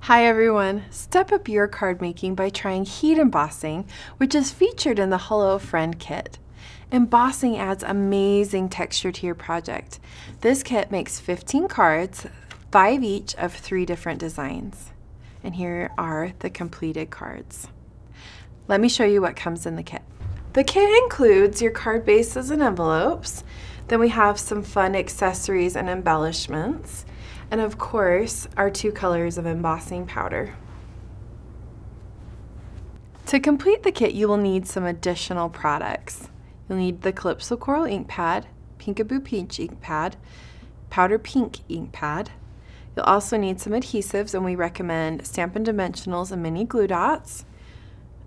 Hi everyone! Step up your card making by trying heat embossing, which is featured in the Hello Friend kit. Embossing adds amazing texture to your project. This kit makes 15 cards, 5 each of 3 different designs. And here are the completed cards. Let me show you what comes in the kit. The kit includes your card bases and envelopes. Then we have some fun accessories and embellishments. And of course, our 2 colors of embossing powder. To complete the kit, you will need some additional products. You'll need the Calypso Coral ink pad, Pinkaboo Peach ink pad, Powder Pink ink pad. You'll also need some adhesives, and we recommend Stampin' Dimensionals and mini glue dots,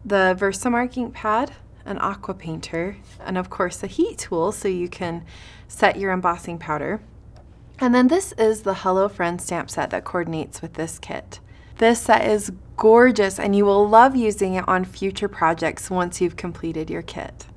the Versamark ink pad, an aqua painter, and of course a heat tool so you can set your embossing powder. And then this is the Hello Friend stamp set that coordinates with this kit. This set is gorgeous and you will love using it on future projects once you've completed your kit.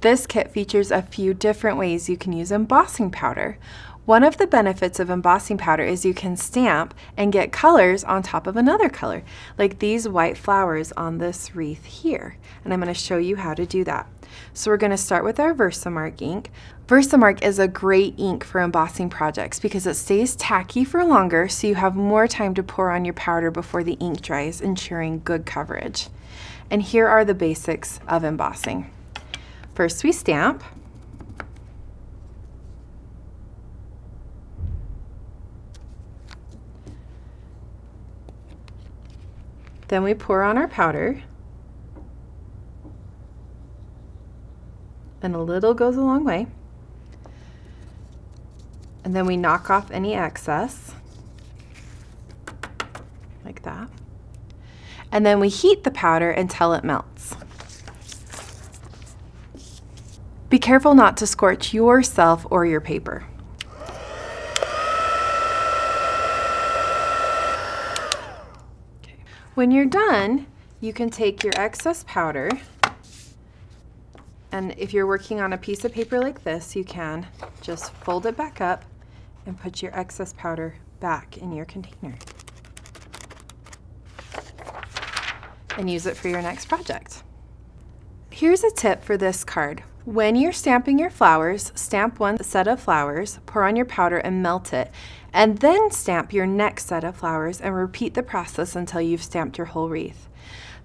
This kit features a few different ways you can use embossing powder. One of the benefits of embossing powder is you can stamp and get colors on top of another color, like these white flowers on this wreath here. And I'm going to show you how to do that. So we're going to start with our Versamark ink. Versamark is a great ink for embossing projects because it stays tacky for longer, so you have more time to pour on your powder before the ink dries, ensuring good coverage. And here are the basics of embossing. First we stamp. Then we pour on our powder. And a little goes a long way. And then we knock off any excess, like that. And then we heat the powder until it melts. Be careful not to scorch yourself or your paper. Okay. When you're done, you can take your excess powder, and if you're working on a piece of paper like this, you can just fold it back up and put your excess powder back in your container and use it for your next project. Here's a tip for this card. When you're stamping your flowers, stamp one set of flowers, pour on your powder and melt it, and then stamp your next set of flowers and repeat the process until you've stamped your whole wreath.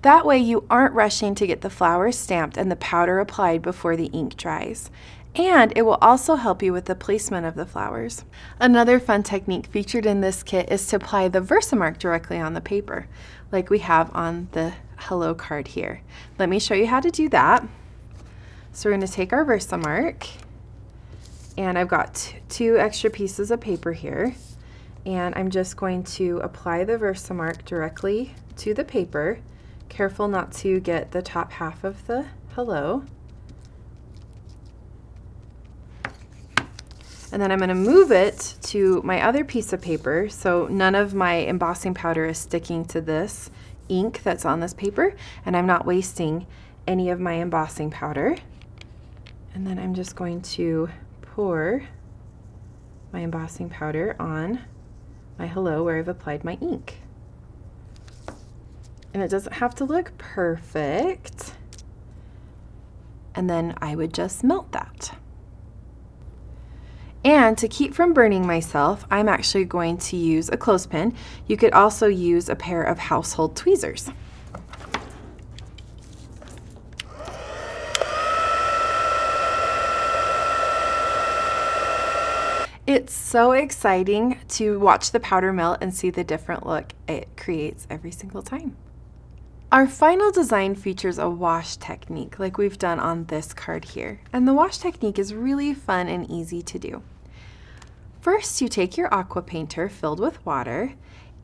That way you aren't rushing to get the flowers stamped and the powder applied before the ink dries. And it will also help you with the placement of the flowers. Another fun technique featured in this kit is to apply the Versamark directly on the paper, like we have on the Hello card here. Let me show you how to do that. So we're going to take our Versamark, and I've got 2 extra pieces of paper here, and I'm just going to apply the Versamark directly to the paper. Careful not to get the top half of the Hello. And then I'm going to move it to my other piece of paper so none of my embossing powder is sticking to this ink that's on this paper, and I'm not wasting any of my embossing powder. And then I'm just going to pour my embossing powder on my Hello where I've applied my ink. And it doesn't have to look perfect. And then I would just melt that. And to keep from burning myself, I'm actually going to use a clothespin. You could also use a pair of household tweezers. It's so exciting to watch the powder melt and see the different look it creates every single time. Our final design features a wash technique like we've done on this card here. And the wash technique is really fun and easy to do. First, you take your aqua painter filled with water,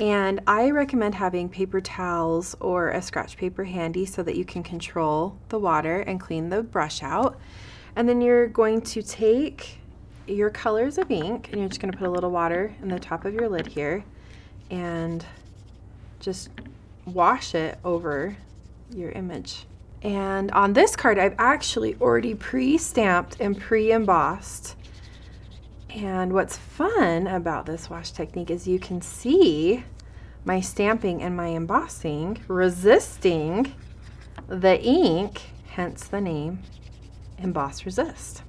and I recommend having paper towels or a scratch paper handy so that you can control the water and clean the brush out. And then you're going to take your colors of ink, and you're just going to put a little water in the top of your lid here and just wash it over your image. And on this card, I've actually already pre-stamped and pre-embossed And what's fun about this wash technique is you can see my stamping and my embossing, resisting the ink, hence the name Emboss Resist.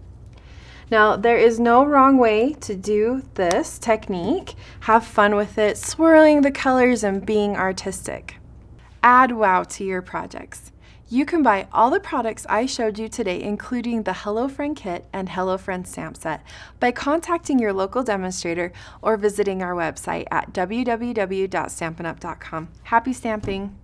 Now, there is no wrong way to do this technique. Have fun with it, swirling the colors and being artistic. Add wow to your projects. You can buy all the products I showed you today, including the Hello Friend kit and Hello Friend stamp set, by contacting your local demonstrator or visiting our website at www.stampinup.com. Happy stamping!